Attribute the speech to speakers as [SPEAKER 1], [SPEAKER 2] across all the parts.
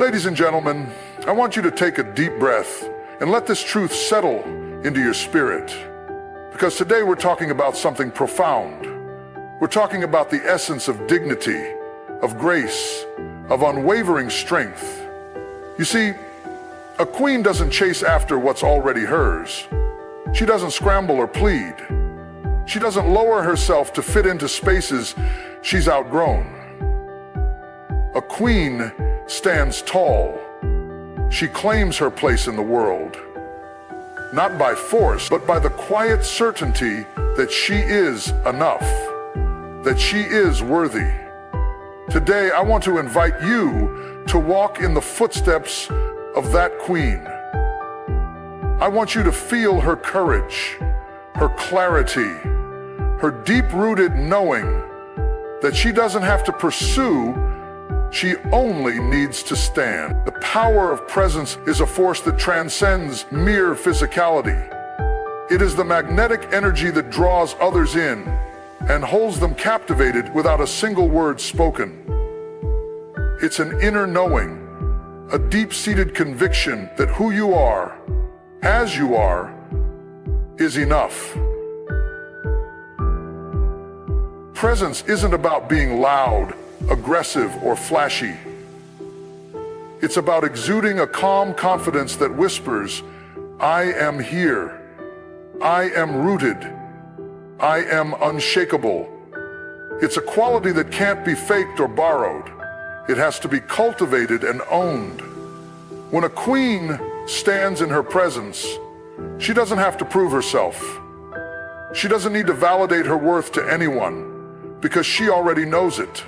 [SPEAKER 1] Ladies and gentlemen, I want you to take a deep breath and let this truth settle into your spirit. Because today we're talking about something profound. We're talking about the essence of dignity, of grace, of unwavering strength. You see, a queen doesn't chase after what's already hers. She doesn't scramble or plead. She doesn't lower herself to fit into spaces she's outgrown. A queen stands tall. She claims her place in the world, not by force, but by the quiet certainty that she is enough, that she is worthy. Today, I want to invite you to walk in the footsteps of that queen. I want you to feel her courage, her clarity, her deep-rooted knowing that she doesn't have to pursue. She only needs to stand. The power of presence is a force that transcends mere physicality. It is the magnetic energy that draws others in and holds them captivated without a single word spoken. It's an inner knowing, a deep-seated conviction that who you are, as you are, is enough. Presence isn't about being loud, aggressive, or flashy. It's about exuding a calm confidence that whispers, I am here. I am rooted. I am unshakable. It's a quality that can't be faked or borrowed. It has to be cultivated and owned. When a queen stands in her presence, she doesn't have to prove herself. She doesn't need to validate her worth to anyone because she already knows it.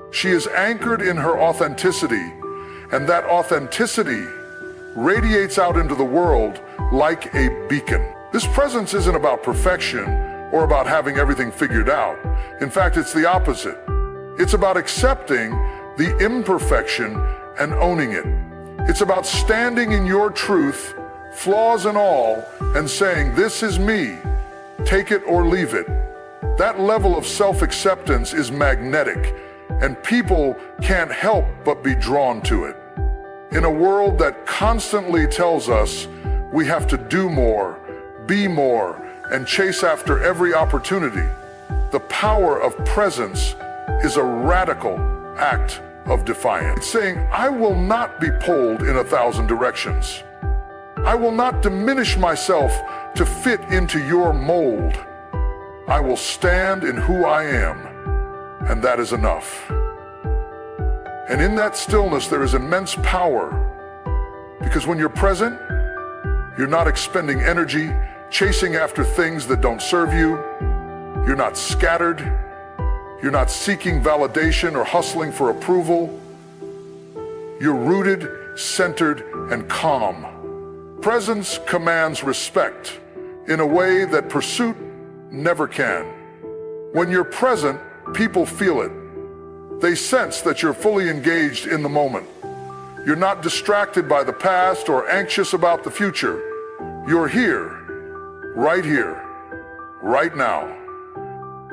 [SPEAKER 1] She is anchored in her authenticity, and that authenticity radiates out into the world like a beacon. This presence isn't about perfection or about having everything figured out. In fact, it's the opposite. It's about accepting the imperfection and owning it. It's about standing in your truth, flaws and all, and saying, this is me, take it or leave it. That level of self-acceptance is magnetic, and people can't help but be drawn to it. In a world that constantly tells us we have to do more, be more, and chase after every opportunity, the power of presence is a radical act of defiance. It's saying, I will not be pulled in 1,000 directions. I will not diminish myself to fit into your mold. I will stand in who I am, and that is enough. And in that stillness, there is immense power, because when you're present, you're not expending energy, chasing after things that don't serve you. You're not scattered. You're not seeking validation or hustling for approval. You're rooted, centered, and calm. Presence commands respect in a way that pursuit never can. When you're present, people feel it. They sense that you're fully engaged in the moment. You're not distracted by the past or anxious about the future. You're here, right now.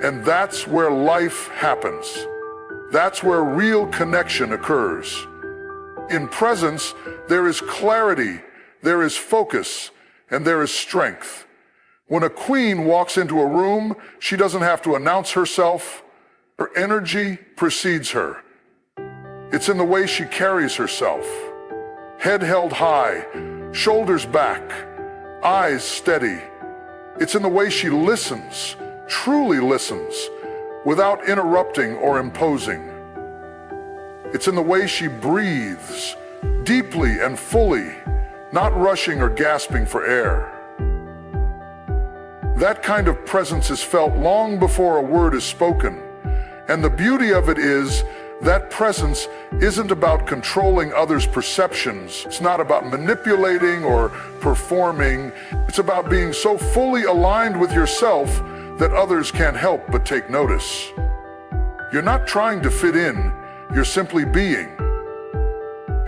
[SPEAKER 1] And that's where life happens. That's where real connection occurs. In presence, there is clarity, there is focus, and there is strength. When a queen walks into a room, she doesn't have to announce herself. Her energy precedes her. It's in the way she carries herself. Head held high, shoulders back, eyes steady. It's in the way she listens, truly listens, without interrupting or imposing. It's in the way she breathes, deeply and fully, not rushing or gasping for air. That kind of presence is felt long before a word is spoken. And the beauty of it is that presence isn't about controlling others' perceptions. It's not about manipulating or performing. It's about being so fully aligned with yourself that others can't help but take notice. You're not trying to fit in, you're simply being.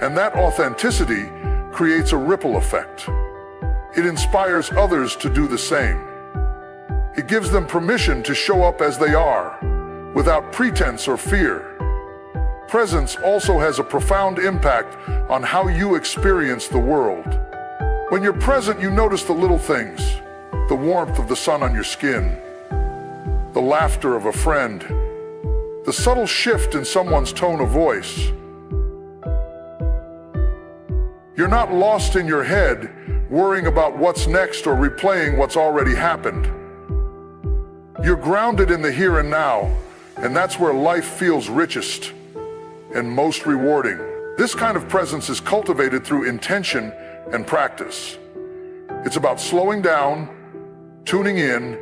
[SPEAKER 1] And that authenticity creates a ripple effect. It inspires others to do the same. It gives them permission to show up as they are, without pretense or fear. Presence also has a profound impact on how you experience the world. When you're present, you notice the little things, the warmth of the sun on your skin, the laughter of a friend, the subtle shift in someone's tone of voice. You're not lost in your head, worrying about what's next or replaying what's already happened. You're grounded in the here and now, and that's where life feels richest and most rewarding. This kind of presence is cultivated through intention and practice. It's about slowing down, tuning in,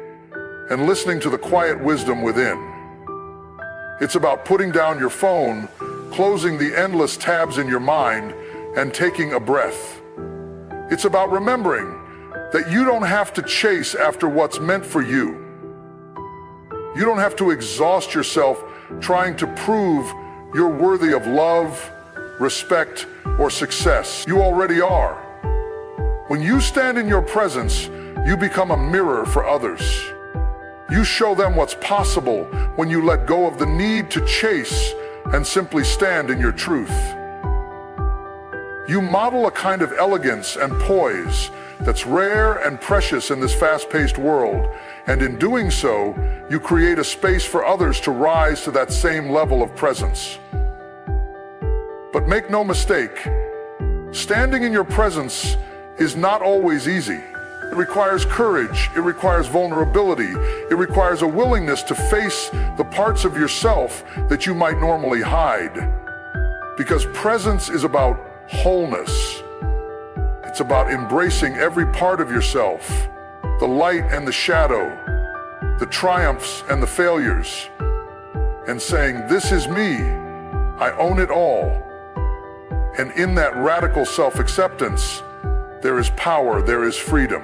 [SPEAKER 1] and listening to the quiet wisdom within. It's about putting down your phone, closing the endless tabs in your mind, and taking a breath. It's about remembering that you don't have to chase after what's meant for you. You don't have to exhaust yourself trying to prove you're worthy of love, respect, or success. You already are. When you stand in your presence, you become a mirror for others. You show them what's possible when you let go of the need to chase and simply stand in your truth. You model a kind of elegance and poise that's rare and precious in this fast-paced world, and in doing so, you create a space for others to rise to that same level of presence. But make no mistake, standing in your presence is not always easy. It requires courage, it requires vulnerability, it requires a willingness to face the parts of yourself that you might normally hide. Because presence is about wholeness. It's about embracing every part of yourself, the light and the shadow, the triumphs and the failures, and saying, "This is me, I own it all." And in that radical self-acceptance, there is power, there is freedom.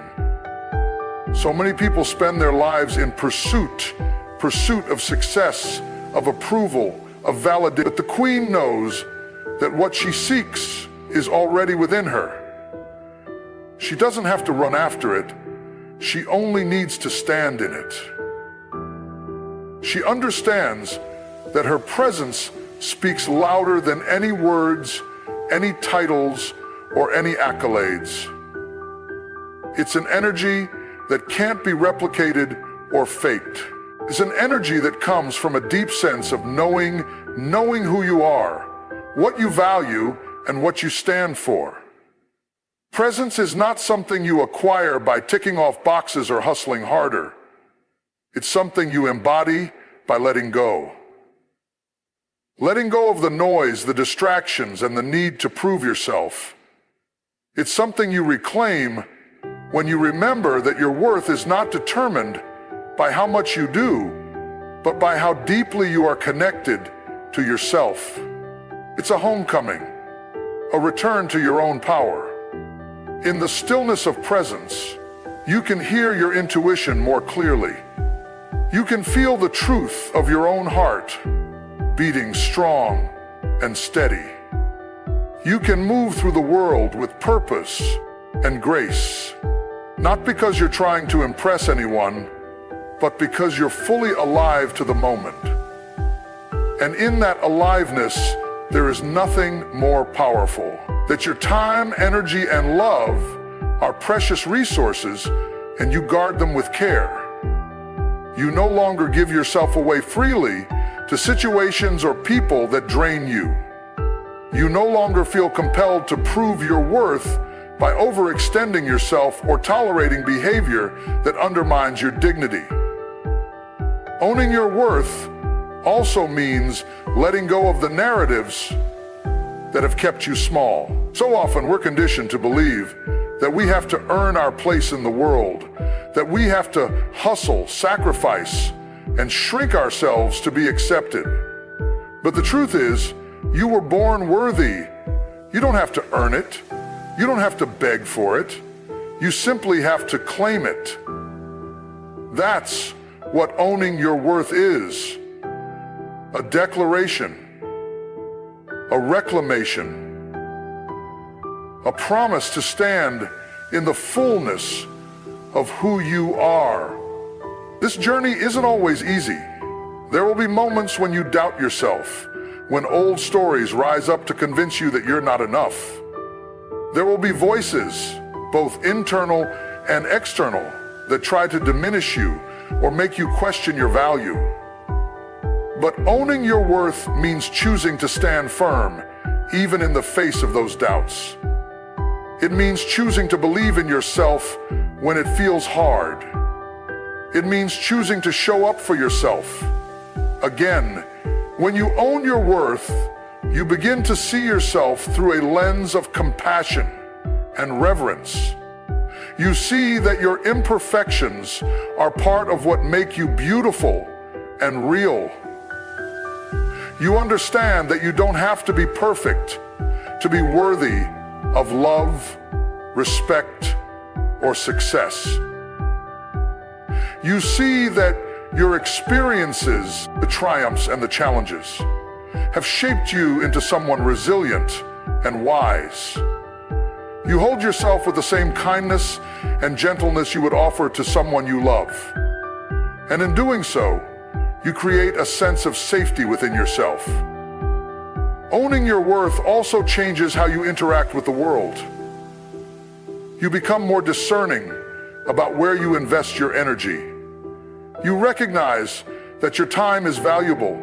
[SPEAKER 1] So many people spend their lives in pursuit of success, of approval, of validation. But the queen knows that what she seeks is already within her. She doesn't have to run after it. She only needs to stand in it. She understands that her presence speaks louder than any words, any titles, or any accolades. It's an energy that can't be replicated or faked. It's an energy that comes from a deep sense of knowing who you are, what you value, and what you stand for. Presence is not something you acquire by ticking off boxes or hustling harder. It's something you embody by letting go. Letting go of the noise, the distractions, and the need to prove yourself. It's something you reclaim when you remember that your worth is not determined by how much you do, but by how deeply you are connected to yourself. It's a homecoming, a return to your own power. In the stillness of presence, you can hear your intuition more clearly. You can feel the truth of your own heart, beating strong and steady. You can move through the world with purpose and grace, not because you're trying to impress anyone, but because you're fully alive to the moment. And in that aliveness, there is nothing more powerful. That your time, energy, and love are precious resources, and you guard them with care. You no longer give yourself away freely to situations or people that drain you. You no longer feel compelled to prove your worth by overextending yourself or tolerating behavior that undermines your dignity. Owning your worth also means letting go of the narratives that have kept you small. So often we're conditioned to believe that we have to earn our place in the world, that we have to hustle, sacrifice, and shrink ourselves to be accepted. But the truth is, you were born worthy. You don't have to earn it. You don't have to beg for it. You simply have to claim it. That's what owning your worth is. A declaration, a reclamation, a promise to stand in the fullness of who you are. This journey isn't always easy. There will be moments when you doubt yourself, when old stories rise up to convince you that you're not enough. There will be voices, both internal and external, that try to diminish you or make you question your value. But owning your worth means choosing to stand firm, even in the face of those doubts. It means choosing to believe in yourself when it feels hard. It means choosing to show up for yourself. Again, when you own your worth, you begin to see yourself through a lens of compassion and reverence. You see that your imperfections are part of what make you beautiful and real. You understand that you don't have to be perfect to be worthy of love, respect, or success. You see that your experiences, the triumphs and the challenges, have shaped you into someone resilient and wise. You hold yourself with the same kindness and gentleness you would offer to someone you love. And in doing so, you create a sense of safety within yourself. Owning your worth also changes how you interact with the world. You become more discerning about where you invest your energy. You recognize that your time is valuable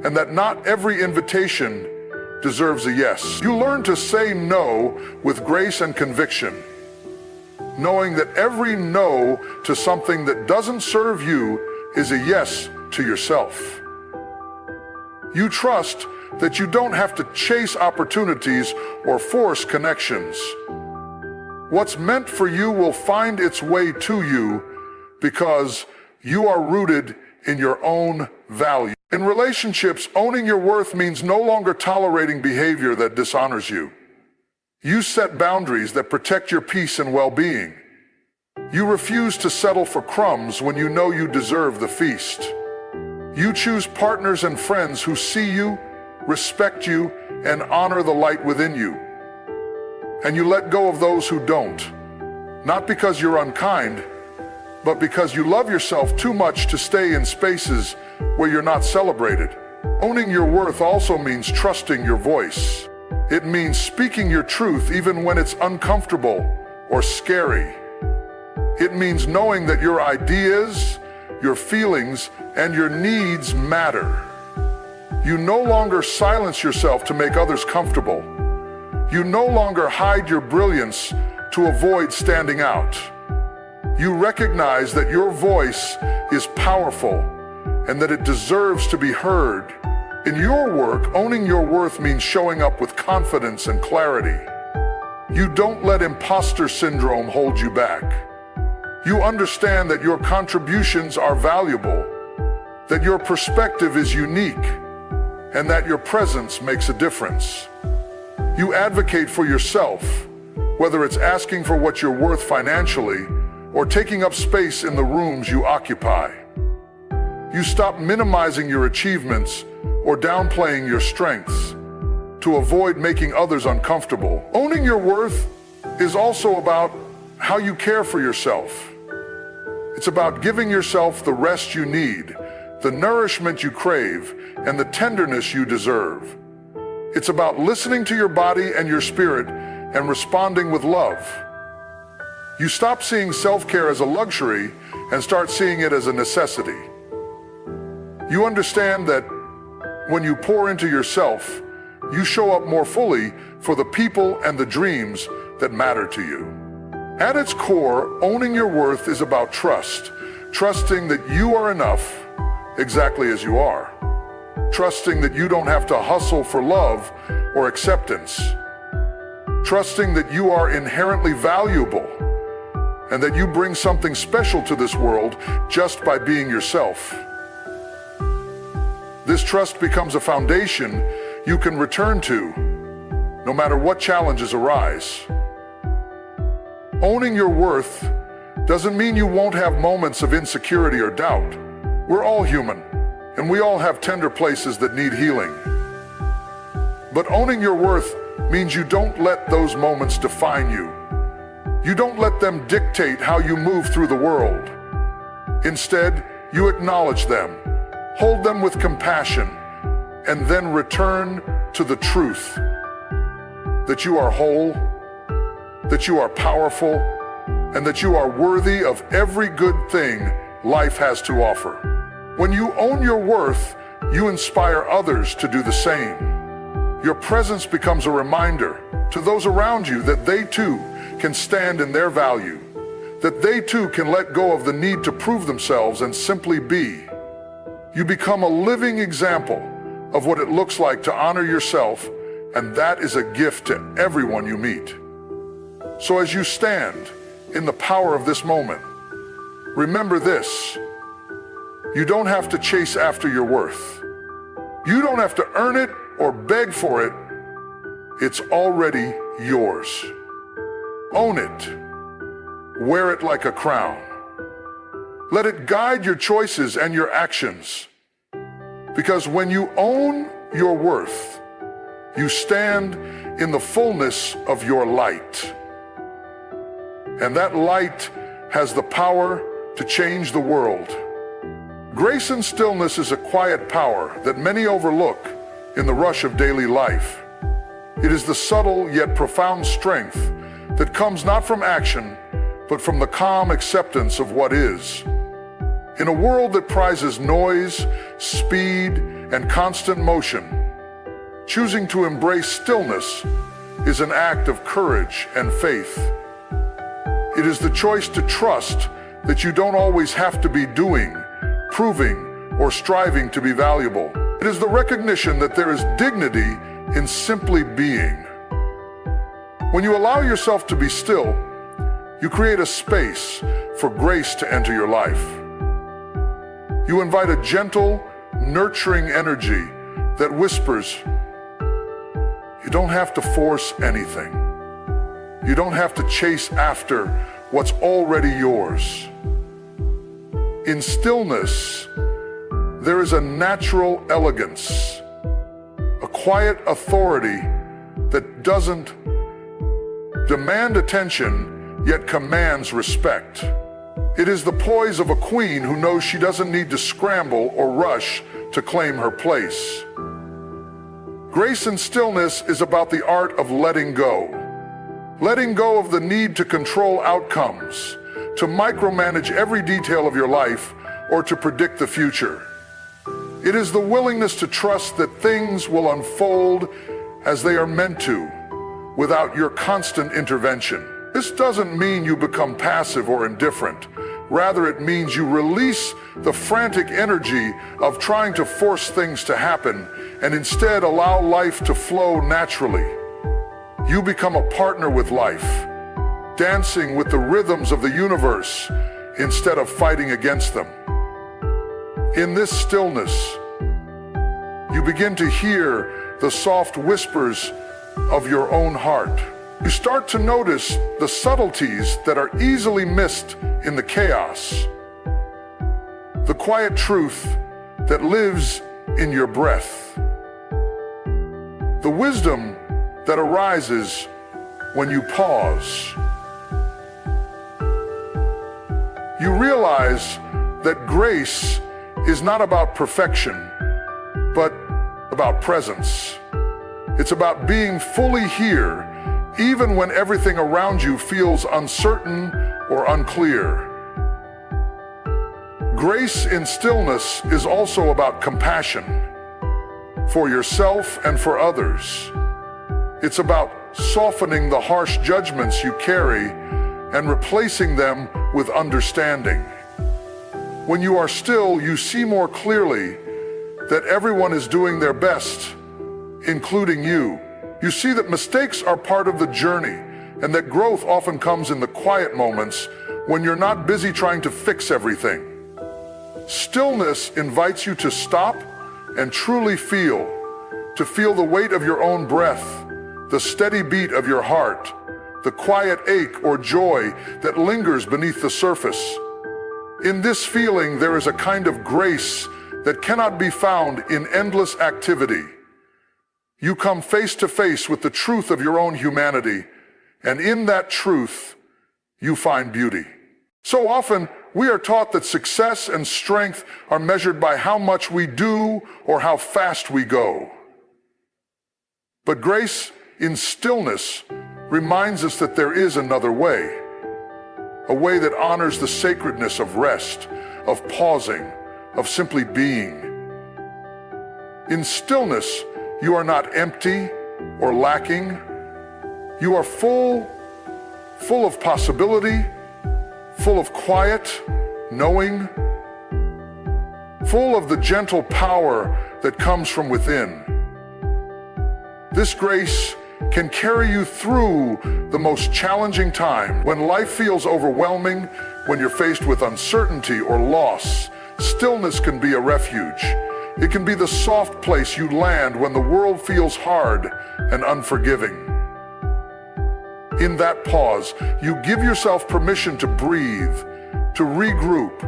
[SPEAKER 1] and that not every invitation deserves a yes. You learn to say no with grace and conviction, knowing that every no to something that doesn't serve you is a yes to yourself. You trust that you don't have to chase opportunities or force connections. What's meant for you will find its way to you because you are rooted in your own value. In relationships, owning your worth means no longer tolerating behavior that dishonors you. You set boundaries that protect your peace and well-being. You refuse to settle for crumbs when you know you deserve the feast. You choose partners and friends who see you, respect you, and honor the light within you. And you let go of those who don't, not because you're unkind, but because you love yourself too much to stay in spaces where you're not celebrated. Owning your worth also means trusting your voice. It means speaking your truth even when it's uncomfortable or scary. It means knowing that your ideas, your feelings, and your needs matter. You no longer silence yourself to make others comfortable. You no longer hide your brilliance to avoid standing out. You recognize that your voice is powerful and that it deserves to be heard. In your work, owning your worth means showing up with confidence and clarity. You don't let imposter syndrome hold you back. You understand that your contributions are valuable, that your perspective is unique, and that your presence makes a difference. You advocate for yourself, whether it's asking for what you're worth financially or taking up space in the rooms you occupy. You stop minimizing your achievements or downplaying your strengths to avoid making others uncomfortable. Owning your worth is also about how you care for yourself. It's about giving yourself the rest you need, the nourishment you crave, and the tenderness you deserve. It's about listening to your body and your spirit and responding with love. You stop seeing self-care as a luxury and start seeing it as a necessity. You understand that when you pour into yourself, you show up more fully for the people and the dreams that matter to you. At its core, owning your worth is about trust, trusting that you are enough exactly as you are, trusting that you don't have to hustle for love or acceptance, trusting that you are inherently valuable and that you bring something special to this world just by being yourself. This trust becomes a foundation you can return to no matter what challenges arise. Owning your worth doesn't mean you won't have moments of insecurity or doubt. We're all human, and we all have tender places that need healing. But owning your worth means you don't let those moments define you. You don't let them dictate how you move through the world. Instead, you acknowledge them, hold them with compassion, and then return to the truth that you are whole, that you are powerful, and that you are worthy of every good thing life has to offer. When you own your worth, you inspire others to do the same. Your presence becomes a reminder to those around you that they too can stand in their value, that they too can let go of the need to prove themselves and simply be. You become a living example of what it looks like to honor yourself, and that is a gift to everyone you meet. So as you stand in the power of this moment, remember this: you don't have to chase after your worth. You don't have to earn it or beg for it. It's already yours. Own it. Wear it like a crown. Let it guide your choices and your actions. Because when you own your worth, you stand in the fullness of your light. And that light has the power to change the world. Grace and stillness is a quiet power that many overlook in the rush of daily life. It is the subtle yet profound strength that comes not from action, but from the calm acceptance of what is. In a world that prizes noise, speed, and constant motion, choosing to embrace stillness is an act of courage and faith. It is the choice to trust that you don't always have to be doing, proving, or striving to be valuable. It is the recognition that there is dignity in simply being. When you allow yourself to be still, you create a space for grace to enter your life. You invite a gentle, nurturing energy that whispers, you don't have to force anything. You don't have to chase after what's already yours. In stillness, there is a natural elegance, a quiet authority that doesn't demand attention, yet commands respect. It is the poise of a queen who knows she doesn't need to scramble or rush to claim her place. Grace and stillness is about the art of letting go. Letting go of the need to control outcomes, to micromanage every detail of your life, or to predict the future. It is the willingness to trust that things will unfold as they are meant to, without your constant intervention. This doesn't mean you become passive or indifferent. Rather, it means you release the frantic energy of trying to force things to happen and instead allow life to flow naturally. You become a partner with life, dancing with the rhythms of the universe instead of fighting against them. In this stillness, you begin to hear the soft whispers of your own heart. You start to notice the subtleties that are easily missed in the chaos. The quiet truth that lives in your breath. The wisdom that arises when you pause. You realize that grace is not about perfection, but about presence. It's about being fully here, even when everything around you feels uncertain or unclear. Grace in stillness is also about compassion for yourself and for others. It's about softening the harsh judgments you carry and replacing them with understanding. When you are still, you see more clearly that everyone is doing their best, including you. You see that mistakes are part of the journey and that growth often comes in the quiet moments when you're not busy trying to fix everything. Stillness invites you to stop and truly feel, to feel the weight of your own breath, the steady beat of your heart, the quiet ache or joy that lingers beneath the surface. In this feeling, there is a kind of grace that cannot be found in endless activity. You come face to face with the truth of your own humanity, and in that truth, you find beauty. So often, We are taught that success and strength are measured by how much we do or how fast we go. But grace in stillness reminds us that there is another way, a way that honors the sacredness of rest, of pausing, of simply being. In stillness, you are not empty or lacking. You are full of possibility, full of quiet, knowing, full of the gentle power that comes from within. This grace can carry you through the most challenging time. When life feels overwhelming, when you're faced with uncertainty or loss, stillness can be a refuge. It can be the soft place you land when the world feels hard and unforgiving. In that pause, you give yourself permission to breathe, to regroup,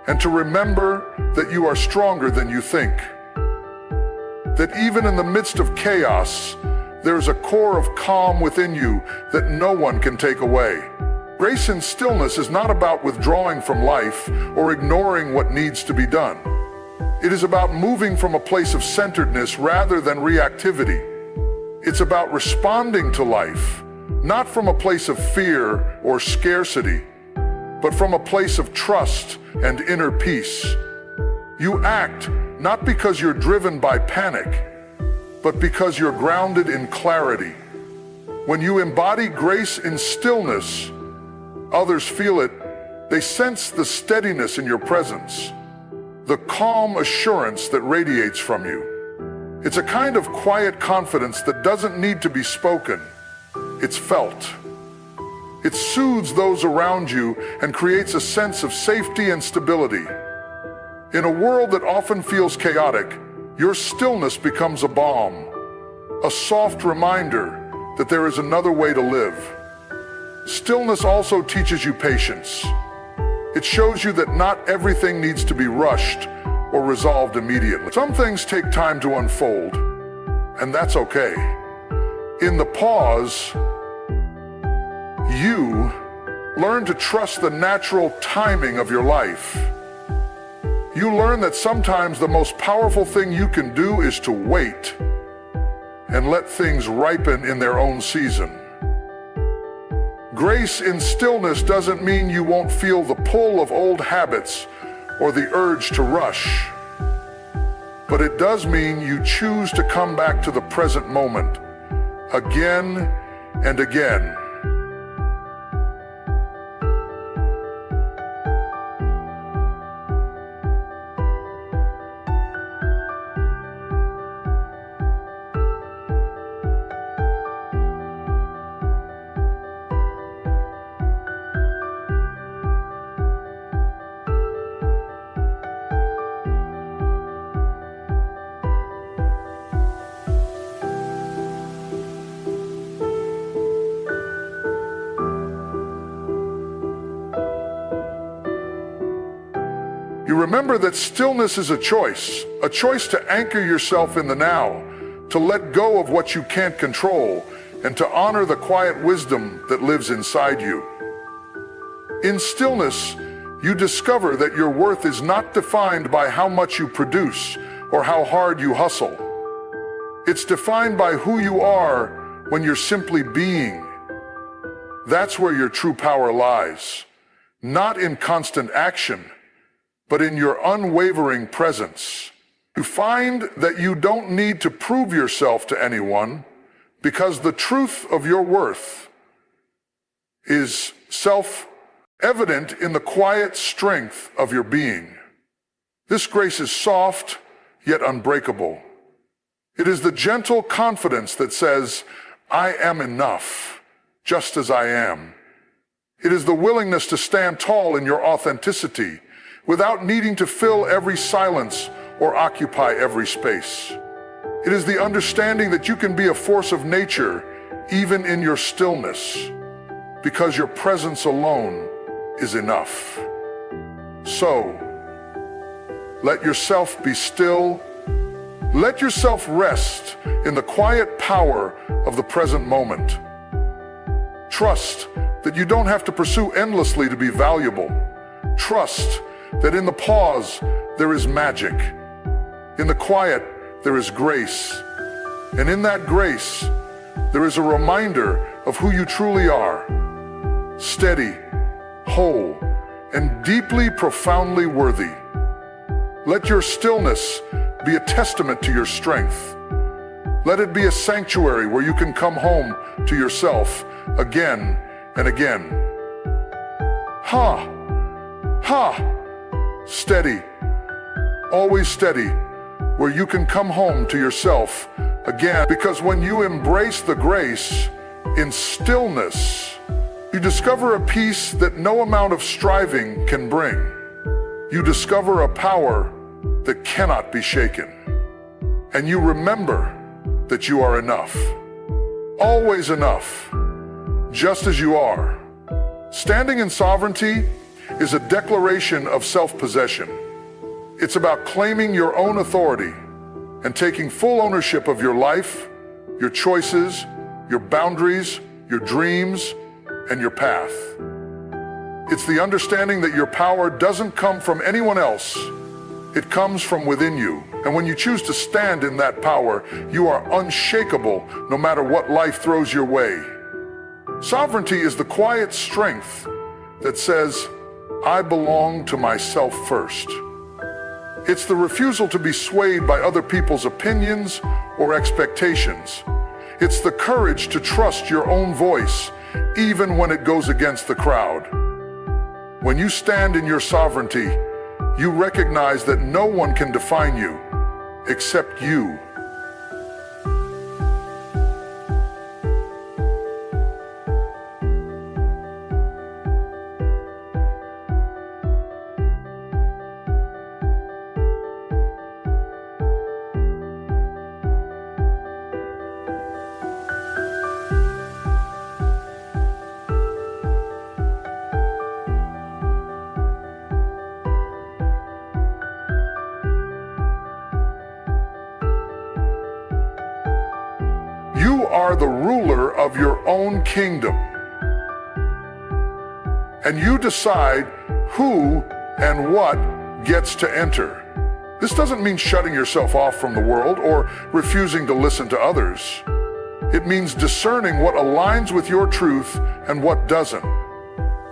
[SPEAKER 1] and to remember that you are stronger than you think. That even in the midst of chaos, there's a core of calm within you that no one can take away. Grace in stillness is not about withdrawing from life or ignoring what needs to be done. It is about moving from a place of centeredness rather than reactivity. It's about responding to life, not from a place of fear or scarcity, but from a place of trust and inner peace. You act not because you're driven by panic, but because you're grounded in clarity. When you embody grace in stillness, others feel it. They sense the steadiness in your presence, the calm assurance that radiates from you. It's a kind of quiet confidence that doesn't need to be spoken. It's felt. It soothes those around you and creates a sense of safety and stability. In a world that often feels chaotic, your stillness becomes a balm, a soft reminder that there is another way to live. Stillness also teaches you patience. It shows you that not everything needs to be rushed or resolved immediately. Some things take time to unfold, and that's okay. In the pause, you learn to trust the natural timing of your life. You learn that sometimes the most powerful thing you can do is to wait and let things ripen in their own season. Grace in stillness doesn't mean you won't feel the pull of old habits or the urge to rush, but it does mean you choose to come back to the present moment again and again. You remember that stillness is a choice to anchor yourself in the now, to let go of what you can't control, and to honor the quiet wisdom that lives inside you. In stillness, you discover that your worth is not defined by how much you produce or how hard you hustle. It's defined by who you are when you're simply being. That's where your true power lies, not in constant action, but in your unwavering presence. You find that you don't need to prove yourself to anyone because the truth of your worth is self-evident in the quiet strength of your being. This grace is soft, yet unbreakable. It is the gentle confidence that says, I am enough, just as I am. It is the willingness to stand tall in your authenticity, without needing to fill every silence or occupy every space. It is the understanding that you can be a force of nature even in your stillness, because your presence alone is enough. So, let yourself be still. Let yourself rest in the quiet power of the present moment. Trust that you don't have to pursue endlessly to be valuable, Trust that in the pause there is magic. In the quiet there is grace. And in that grace there is a reminder of who you truly are. Steady, whole, and deeply, profoundly worthy. Let your stillness be a testament to your strength. Let it be a sanctuary where you can come home to yourself again and again. Steady, always steady, where you can come home to yourself again. Because when you embrace the grace in stillness, you discover a peace that no amount of striving can bring. You discover a power that cannot be shaken. And you remember that you are enough. Always enough, just as you are. Standing in sovereignty is a declaration of self-possession. It's about claiming your own authority and taking full ownership of your life, your choices, your boundaries, your dreams, and your path. It's the understanding that your power doesn't come from anyone else. It comes from within you. And when you choose to stand in that power, you are unshakable no matter what life throws your way. Sovereignty is the quiet strength that says, I belong to myself first. It's the refusal to be swayed by other people's opinions or expectations. It's the courage to trust your own voice, even when it goes against the crowd. When you stand in your sovereignty, you recognize that no one can define you except you. You are the ruler of your own kingdom. And you decide who and what gets to enter. This doesn't mean shutting yourself off from the world or refusing to listen to others. It means discerning what aligns with your truth and what doesn't.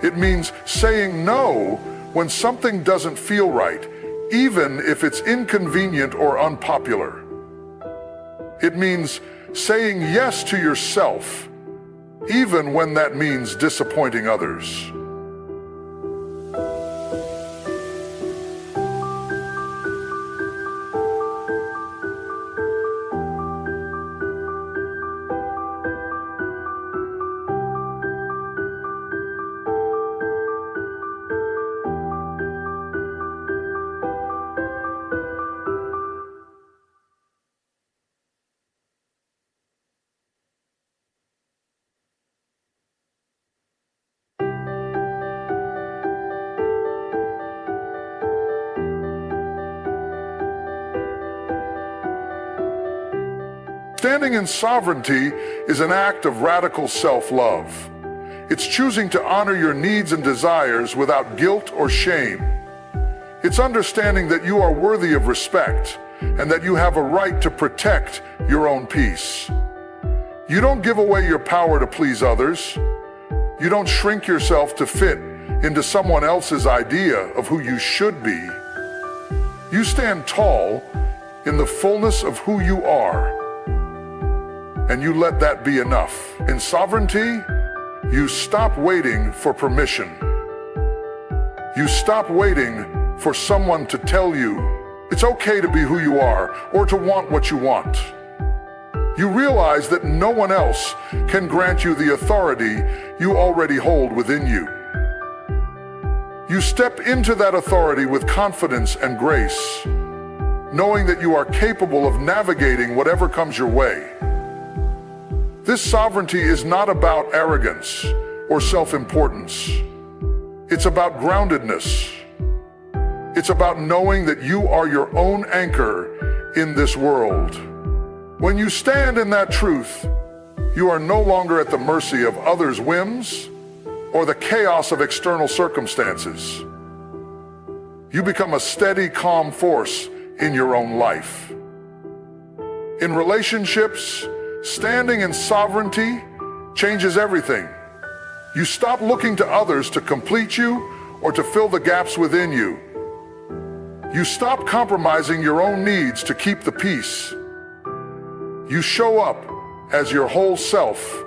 [SPEAKER 1] It means saying no when something doesn't feel right, even if it's inconvenient or unpopular. It means saying yes to yourself, even when that means disappointing others. Standing in sovereignty is an act of radical self-love. It's choosing to honor your needs and desires without guilt or shame. It's understanding that you are worthy of respect and that you have a right to protect your own peace. You don't give away your power to please others. You don't shrink yourself to fit into someone else's idea of who you should be. You stand tall in the fullness of who you are. And you let that be enough. In sovereignty, you stop waiting for permission. You stop waiting for someone to tell you it's okay to be who you are or to want what you want. You realize that no one else can grant you the authority you already hold within you. You step into that authority with confidence and grace, knowing that you are capable of navigating whatever comes your way. This sovereignty is not about arrogance or self-importance. It's about groundedness. It's about knowing that you are your own anchor in this world. When you stand in that truth, you are no longer at the mercy of others' whims or the chaos of external circumstances. You become a steady, calm force in your own life. In relationships, standing in sovereignty changes everything. You stop looking to others to complete you or to fill the gaps within you. You stop compromising your own needs to keep the peace. You show up as your whole self,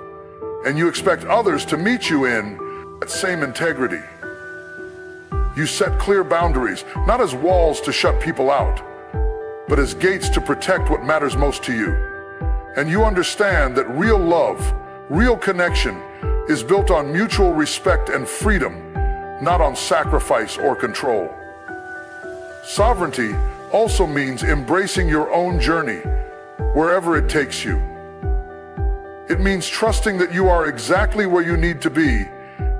[SPEAKER 1] and you expect others to meet you in that same integrity. You set clear boundaries, not as walls to shut people out, but as gates to protect what matters most to you. And you understand that real love, real connection, is built on mutual respect and freedom, not on sacrifice or control. Sovereignty also means embracing your own journey, wherever it takes you. It means trusting that you are exactly where you need to be,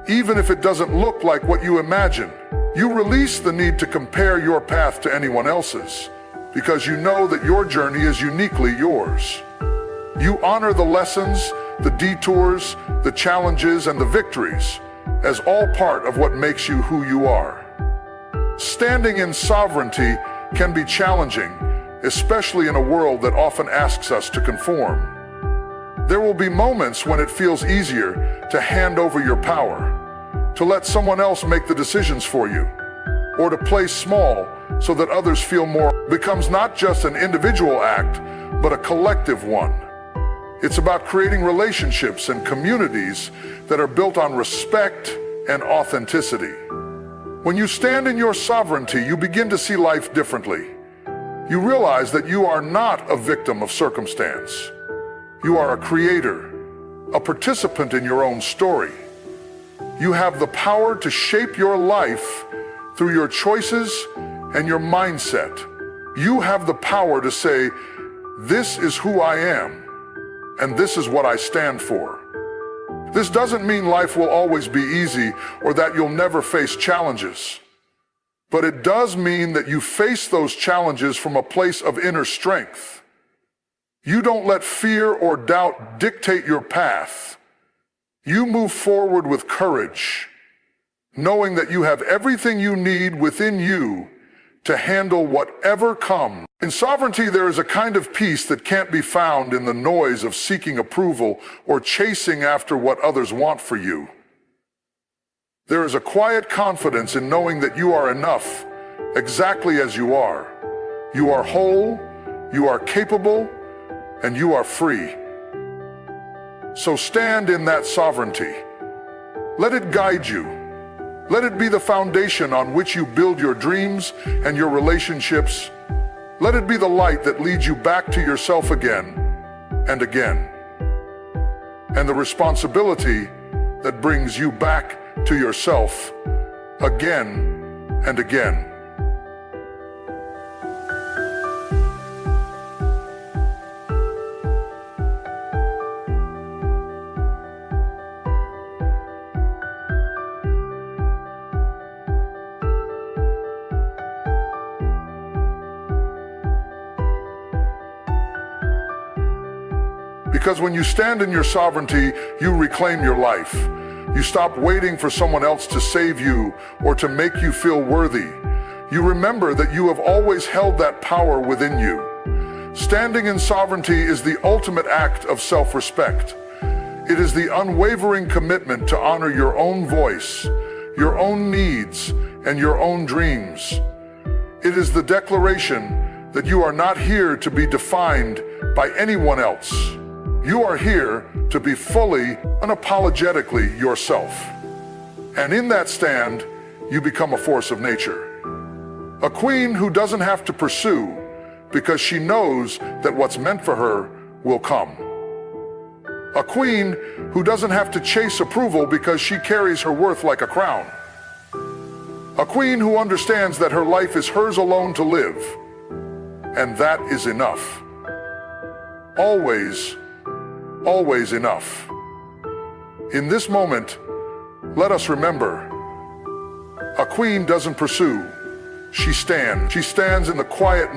[SPEAKER 1] even if it doesn't look like what you imagine. You release the need to compare your path to anyone else's, because you know that your journey is uniquely yours. You honor the lessons, the detours, the challenges, and the victories as all part of what makes you who you are. Standing in sovereignty can be challenging, especially in a world that often asks us to conform. There will be moments when it feels easier to hand over your power, to let someone else make the decisions for you, or to play small so that others feel more. Becomes not just an individual act, but a collective one. It's about creating relationships and communities that are built on respect and authenticity. When you stand in your sovereignty, you begin to see life differently. You realize that you are not a victim of circumstance. You are a creator, a participant in your own story. You have the power to shape your life through your choices and your mindset. You have the power to say, "This is who I am, and this is what I stand for." This doesn't mean life will always be easy or that you'll never face challenges. But it does mean that you face those challenges from a place of inner strength. You don't let fear or doubt dictate your path. You move forward with courage, knowing that you have everything you need within you to handle whatever comes. In sovereignty, there is a kind of peace that can't be found in the noise of seeking approval or chasing after what others want for you. There is a quiet confidence in knowing that you are enough, exactly as you are. You are whole, you are capable, and you are free. So stand in that sovereignty. Let it guide you. Let it be the foundation on which you build your dreams and your relationships. Let it be the light that leads you back to yourself again and again. And the responsibility that brings you back to yourself again and again. Because when you stand in your sovereignty, you reclaim your life. You stop waiting for someone else to save you or to make you feel worthy. You remember that you have always held that power within you. Standing in sovereignty is the ultimate act of self-respect. It is the unwavering commitment to honor your own voice, your own needs, and your own dreams. It is the declaration that you are not here to be defined by anyone else. You are here to be fully, unapologetically yourself. And in that stand, you become a force of nature. A queen who doesn't have to pursue because she knows that what's meant for her will come. A queen who doesn't have to chase approval because she carries her worth like a crown. A queen who understands that her life is hers alone to live. And that is enough. Always enough. In this moment, let us remember, a queen doesn't pursue, she stands. She stands in the quiet